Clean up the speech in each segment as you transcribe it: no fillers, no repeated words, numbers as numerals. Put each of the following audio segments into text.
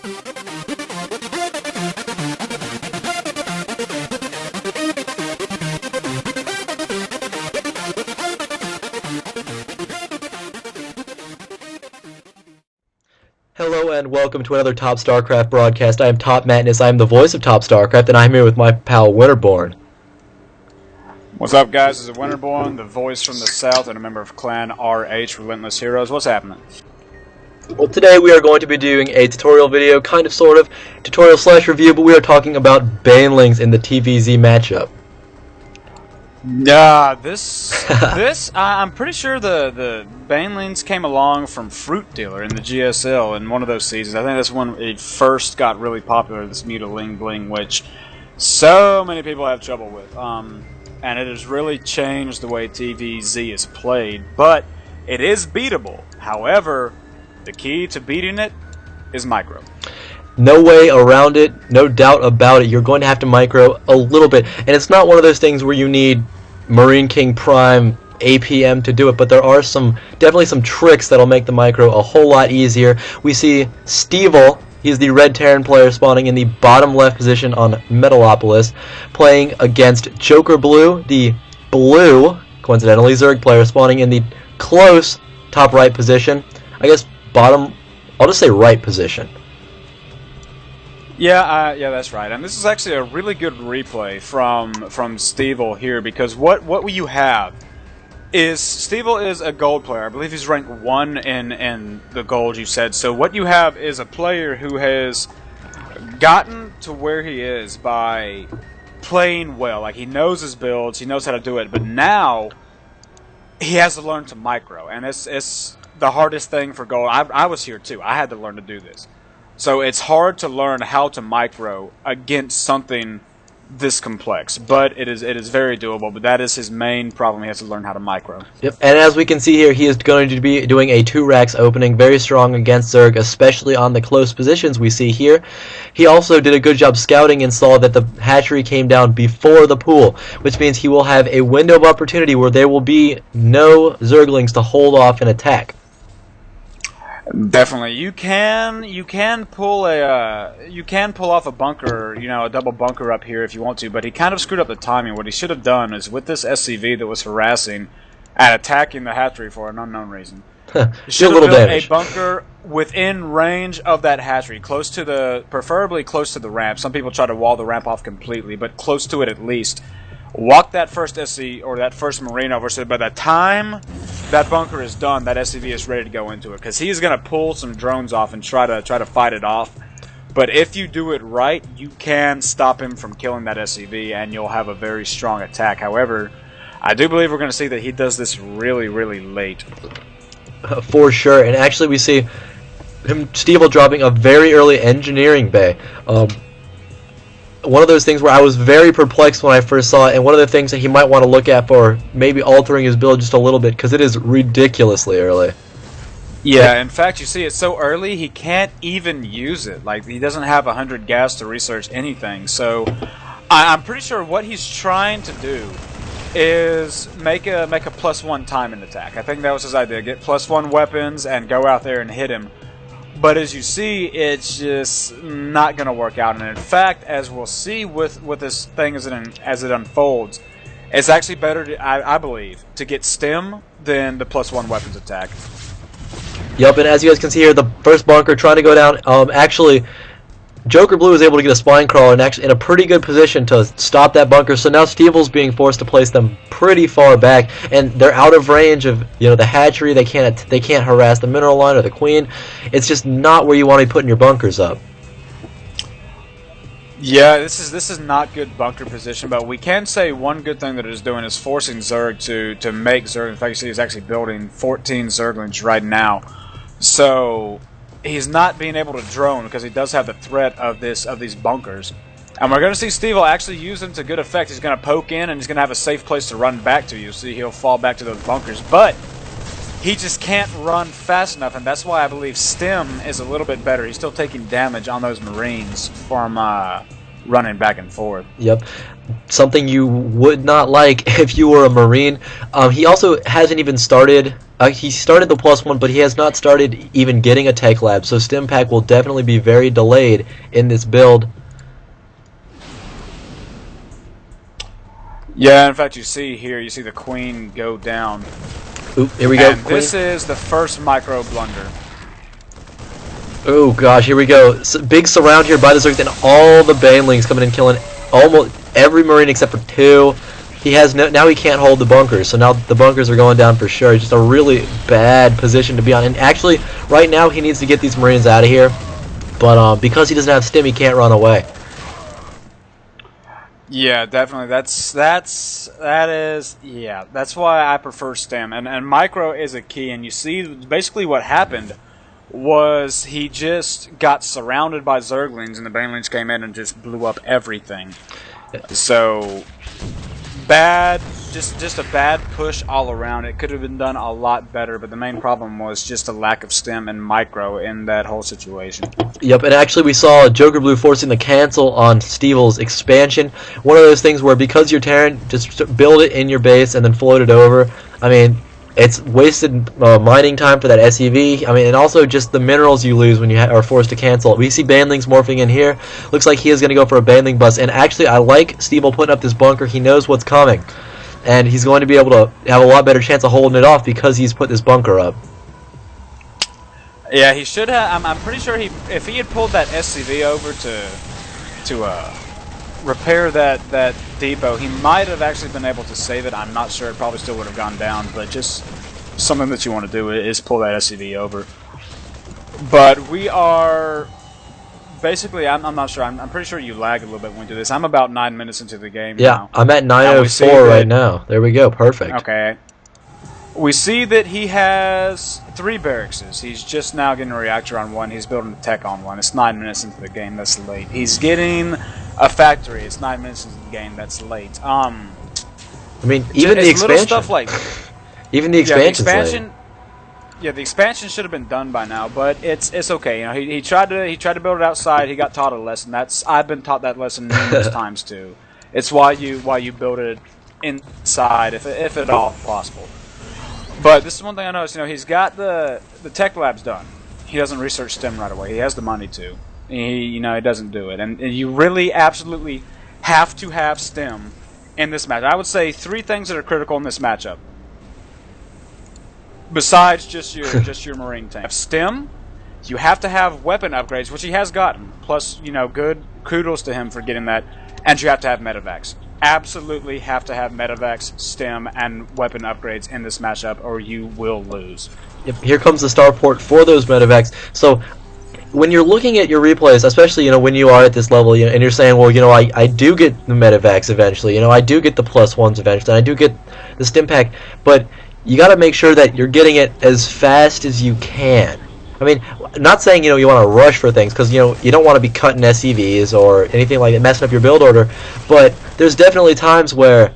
Hello and welcome to another Top StarCraft broadcast. I am Top Mattness, I am the voice of Top StarCraft, and I'm here with my pal WinterBorn. What's up, guys? This is WinterBorn, the voice from the South, and a member of Clan RH, Relentless Heroes. What's happening? Well, today we are going to be doing a tutorial video, kind of, sort of, tutorial/review, but we are talking about Banelings in the TVZ matchup. I'm pretty sure the Banelings came along from Fruit Dealer in the GSL in one of those seasons. I think that's when it first got really popular, this Mutaling Bling, which so many people have trouble with. And it has really changed the way TVZ is played, but it is beatable. However, the key to beating it is micro. No way around it, no doubt about it. You're going to have to micro a little bit, and it's not one of those things where you need Marine King Prime APM to do it, but there are definitely some tricks that'll make the micro a whole lot easier. We see Stevel, he's the red Terran player spawning in the bottom left position on Metalopolis, playing against Joker Blue, the blue, coincidentally, Zerg player spawning in the close top right position. I guess bottom, I'll just say right position. Yeah, that's right. And this is actually a really good replay from Stevel here, because what you have is Stevel is a gold player. I believe he's ranked 1 in the gold, you said. So what you have is a player who has gotten to where he is by playing well. Like, he knows his builds, he knows how to do it, but now he has to learn to micro, and it's the hardest thing for gold. I was here too. I had to learn to do this. So it's hard to learn how to micro against something this complex, but it is very doable. But that is his main problem. He has to learn how to micro. Yep. And as we can see here, he is going to be doing a 2 racks opening, very strong against Zerg, especially on the close positions we see here. He also did a good job scouting and saw that the hatchery came down before the pool, which means he will have a window of opportunity where there will be no Zerglings to hold off an attack. Definitely, you can pull off a bunker, a double bunker up here if you want to, but he kind of screwed up the timing. What he should have done is, with this SCV that was harassing and attacking the hatchery for an unknown reason, he should have built a bunker within range of that hatchery, preferably close to the ramp. Some people try to wall the ramp off completely, but close to it at least. Walk that first SC or that first Marine over, so by the time that bunker is done, that SCV is ready to go into it, because he's going to pull some drones off and try to fight it off. But if you do it right, you can stop him from killing that SCV, and you'll have a very strong attack. However, I do believe we're going to see that he does this really, really late. For sure, and actually we see him, Stevel, dropping a very early engineering bay. One of those things where I was very perplexed when I first saw it, and one of the things that he might want to look at for maybe altering his build just a little bit, because it is ridiculously early. Yeah, in fact, you see, it's so early he can't even use it. Like, he doesn't have 100 gas to research anything. So I'm pretty sure what he's trying to do is make a +1 time in attack. I think that was his idea. Get +1 weapons and go out there and hit him. But as you see, it's just not going to work out. And in fact, as we'll see with this thing as it unfolds, it's actually better, I believe, to get stem than the +1 weapons attack. Yep, and as you guys can see here, the first bunker trying to go down. Actually, Joker Blue was able to get a spine crawler and actually in a pretty good position to stop that bunker. So now Stevel's being forced to place them pretty far back, and they're out of range of the hatchery. They can't harass the mineral line or the queen. It's just not where you want to be putting your bunkers up. Yeah, this is not good bunker position, but we can say one good thing that it is doing is forcing Zerg to make Zerg. In fact, you see he's actually building 14 Zerglings right now. So he's not being able to drone because he does have the threat of these bunkers. And we're going to see Stevel actually use them to good effect. He's going to poke in and he's going to have a safe place to run back to. You'll see he'll fall back to those bunkers. But he just can't run fast enough, and that's why I believe Stem is a little bit better. He's still taking damage on those Marines from running back and forth. Yep. Something you would not like if you were a Marine. He also hasn't even started He started the +1, but he has not started even getting a tech lab, so Stim Pack will definitely be very delayed in this build. Yeah, in fact, you see the queen go down. Oop, here we go. And this is the first micro blunder. Oh gosh, here we go. Big surround here by the Zerg, and all the Banelings coming in, killing almost every Marine except for 2. He has now he can't hold the bunkers, so now the bunkers are going down for sure. It's just a really bad position to be on. And actually, right now he needs to get these Marines out of here, but because he doesn't have Stim, he can't run away. Yeah, definitely. That's why I prefer Stim. And micro is a key. And you see, basically what happened was he just got surrounded by Zerglings, and the Banelings came in and just blew up everything. So bad, just a bad push all around. It could have been done a lot better, but the main problem was just a lack of Stim and micro in that whole situation. Yep, and actually we saw Joker Blue forcing the cancel on Stevel's expansion. One of those things where because you're Terran, just build it in your base and then float it over. I mean, it's wasted mining time for that SEV. I mean, and also just the minerals you lose when you are forced to cancel. We see Banelings morphing in here. Looks like he is going to go for a Baneling bust. And actually, I like Stevel putting up this bunker. He knows what's coming. And he's going to be able to have a lot better chance of holding it off because he's put this bunker up. Yeah, he should have. I'm pretty sure if he had pulled that SCV over to repair that depot, he might have actually been able to save it. I'm not sure. It probably still would have gone down, but just something that you want to do is pull that SCV over. But we are basically. I'm not sure. I'm pretty sure you lag a little bit when we do this. I'm about 9 minutes into the game now. I'm at 9:04 right now. There we go. Perfect. Okay. We see that he has 3 barracks. He's just now getting a reactor on 1. He's building a tech on 1. It's 9 minutes into the game. That's late. He's getting a factory. It's 9 minutes into the game. That's late. I mean, even the expansion. Little stuff like even the expansion. Yeah, the expansion should have been done by now, but it's okay. You know, he tried to build it outside. He got taught a lesson. I've been taught that lesson numerous times too. It's why you build it inside, if at all possible. But this is one thing I noticed. You know, he's got the tech labs done. He doesn't research Stim right away. He has the money to. He doesn't do it. And you really absolutely have to have Stim in this match. I would say 3 things that are critical in this matchup. Besides just your Marine tank. Stim, you have to have weapon upgrades, which he has gotten. Plus, good kudos to him for getting that. And you have to have medevacs. Absolutely have to have medevacs, Stim, and weapon upgrades in this matchup, or you will lose. Yep, here comes the starport for those medevacs. So when you're looking at your replays, especially when you are at this level, and you're saying, well, I do get the medevacs eventually, I do get the +1s eventually, and I do get the Stim pack, but you got to make sure that you're getting it as fast as you can. I mean, not saying you want to rush for things, because you don't want to be cutting SCVs or anything like that, messing up your build order. But there's definitely times where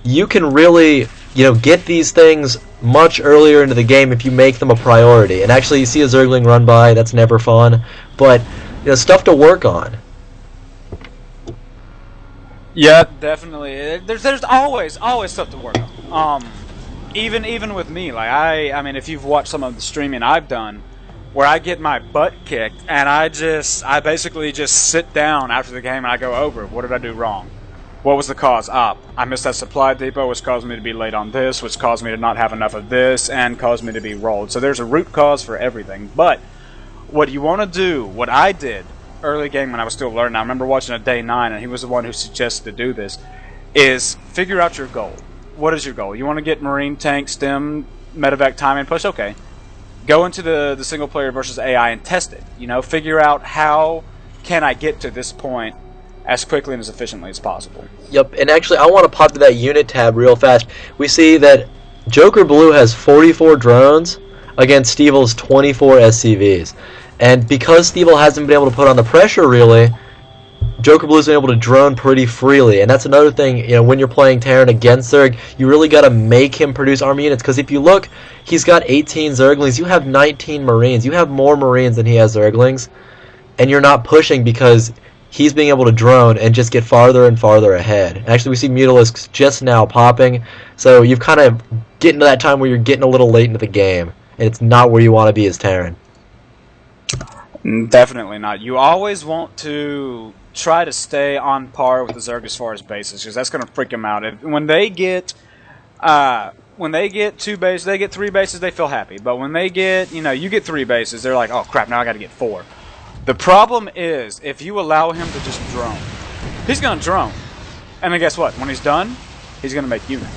you can really get these things much earlier into the game if you make them a priority. And actually, you see a Zergling run by, that's never fun. But stuff to work on. Yeah, definitely. There's always stuff to work on. Even with me, like I mean, if you've watched some of the streaming I've done, where I get my butt kicked, and I basically just sit down after the game and I go over, what did I do wrong? What was the cause? I missed that supply depot, which caused me to be late on this, which caused me to not have enough of this, and caused me to be rolled. So there's a root cause for everything. But what you want to do, what I did early game when I was still learning, I remember watching a Day 9, and he was the one who suggested to do this, is figure out your goal. What is your goal? You want to get Marine tank, Stim, medevac, time, and push? Okay. Go into the single player versus AI and test it. Figure out how can I get to this point as quickly and as efficiently as possible. Yep, and actually I want to pop to that unit tab real fast. We see that Joker Blue has 44 drones against Stevel's 24 SCVs. And because Stevel hasn't been able to put on the pressure really, Joker Blue's been able to drone pretty freely, and that's another thing, when you're playing Terran against Zerg, you really got to make him produce army units, because if you look, he's got 18 Zerglings, you have 19 Marines, you have more Marines than he has Zerglings, and you're not pushing because he's being able to drone and just get farther and farther ahead. Actually, we see Mutalisks just now popping, so you've kind of getting to that time where you're getting a little late into the game, and it's not where you want to be as Terran. Definitely not. You always want to try to stay on par with the Zerg as far as bases, because that's going to freak them out. When they get 2 bases, they get 3 bases, they feel happy. But when they get, you get 3 bases, they're like, oh crap, now I got to get 4. The problem is, if you allow him to just drone, he's going to drone. And then guess what? When he's done, he's going to make units.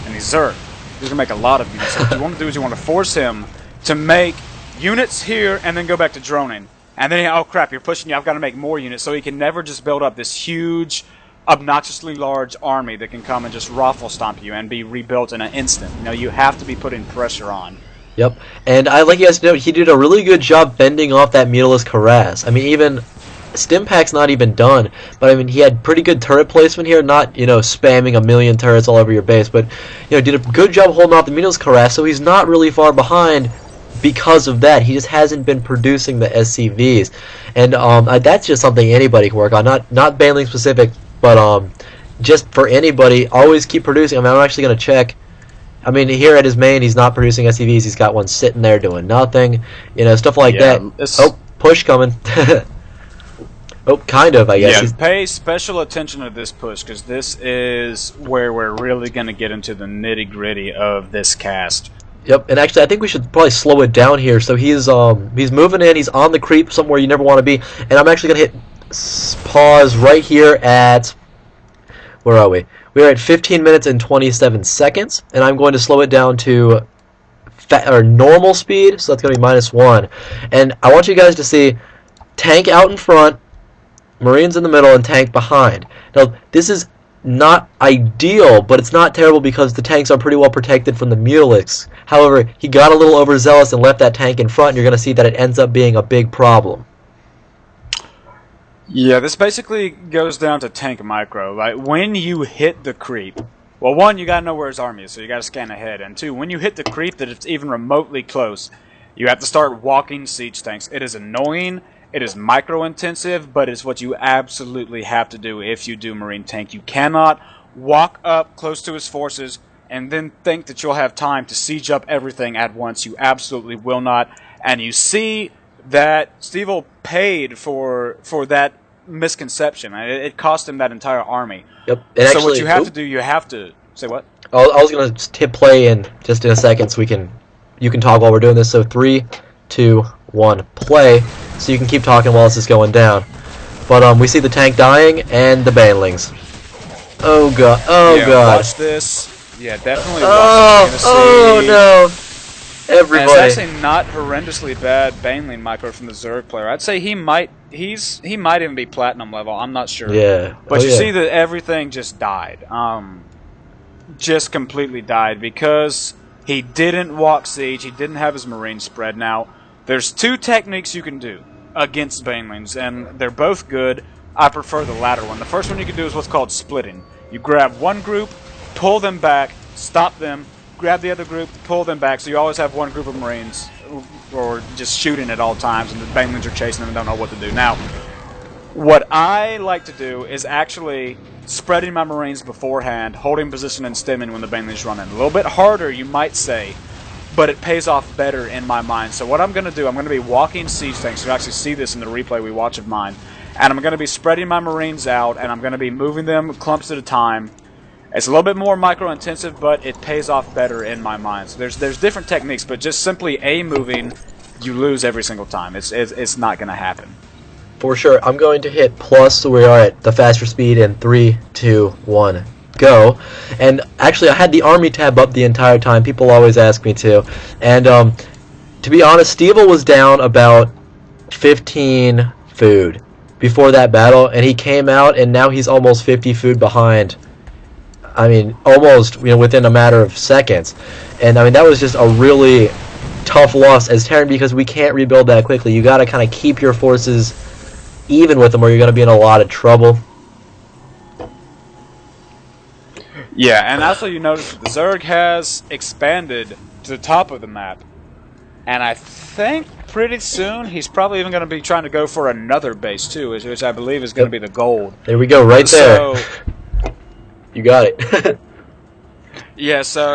And he's Zerg. He's going to make a lot of units. So what you want to do is you want to force him to make units here and then go back to droning. And then, oh crap, you're pushing you, I've got to make more units. So he can never just build up this huge, obnoxiously large army that can come and just raffle stomp you and be rebuilt in an instant. You have to be putting pressure on. Yep, and I like you guys to know, he did a really good job bending off that Mutalisk harass. I mean, even Stimpack's not even done, but I mean, he had pretty good turret placement here, not, spamming a million turrets all over your base, but, did a good job holding off the Mutalisk harass, so he's not really far behind because of that. He just hasn't been producing the SCVs, and that's just something anybody can work on, not Baneling specific, but just for anybody. Always keep producing. I mean, I'm actually going to check. I mean, here at his main, he's not producing SCVs. He's got one sitting there doing nothing, stuff like that. Oh, push coming. Oh, kind of, I guess. Yeah, pay special attention to this push, because this is where we're really going to get into the nitty-gritty of this cast. Yep, and actually, I think we should probably slow it down here. So he's moving in. He's on the creep somewhere you never want to be. And I'm actually going to hit pause right here at... Where are we? We're at 15 minutes and 27 seconds. And I'm going to slow it down to normal speed. So that's going to be -1. And I want you guys to see tank out in front, Marines in the middle, and tank behind. Now, this is not ideal, but it's not terrible because the tanks are pretty well protected from the Mutalisks. However, he got a little overzealous and left that tank in front, and you're going to see that it ends up being a big problem. Yeah, this basically goes down to tank micro. Like, when you hit the creep, well, 1, you got to know where his army is, so you got to scan ahead. And 2, when you hit the creep that it's even remotely close, you have to start walking siege tanks. It is annoying. It is micro-intensive, but it's what you absolutely have to do if you do Marine tank. You cannot walk up close to his forces and then think that you'll have time to siege up everything at once. You absolutely will not. And you see that Steve paid for that misconception. It cost him that entire army. Yep. And so what you have to do, you have to... Say what? I was going to hit play in just in a second so you can talk while we're doing this. So 3, 2, 1, play. So you can keep talking while this is going down. But we see the tank dying and the Banelings. Oh god! Oh yeah, god! Watch this. Yeah, definitely. Oh no! Everybody. And it's actually not horrendously bad Baneling micro from the Zerg player. I'd say he might even be platinum level. I'm not sure. Yeah. But you see that everything just died. Just completely died because he didn't walk siege. He didn't have his Marine spread. Now, there's 2 techniques you can do against Banelings, and they're both good. I prefer the latter one. The first one you can do is what's called splitting. You grab one group, pull them back, stop them, grab the other group, pull them back, so you always have one group of Marines or just shooting at all times, and the Banelings are chasing them and don't know what to do. Now, what I like to do is actually spreading my Marines beforehand, holding position and stemming when the Banelings run in. A little bit harder, you might say, but it pays off better in my mind. So what I'm going to do, I'm going to be walking siege tanks. You actually see this in the replay we watch of mine. And I'm going to be spreading my Marines out, and I'm going to be moving them clumps at a time. It's a little bit more micro-intensive, but it pays off better in my mind. So there's different techniques, but just simply moving, you lose every single time. It's not going to happen. For sure. I'm going to hit plus, so we are at the faster speed in 3, 2, 1. Go. And actually, I had the army tab up the entire time. People always ask me to. And to be honest, Steve was down about 15 food before that battle, and he came out, and now he's almost 50 food behind. I mean, almost within a matter of seconds. And I mean, that was just a really tough loss as Terran because we can't rebuild that quickly. You got to kind of keep your forces even with them, or you're going to be in a lot of trouble. Yeah, and also you notice that the Zerg has expanded to the top of the map. And I think pretty soon he's probably even going to be trying to go for another base too, which I believe is going to be the gold. There we go, right there. So, You got it. yeah, so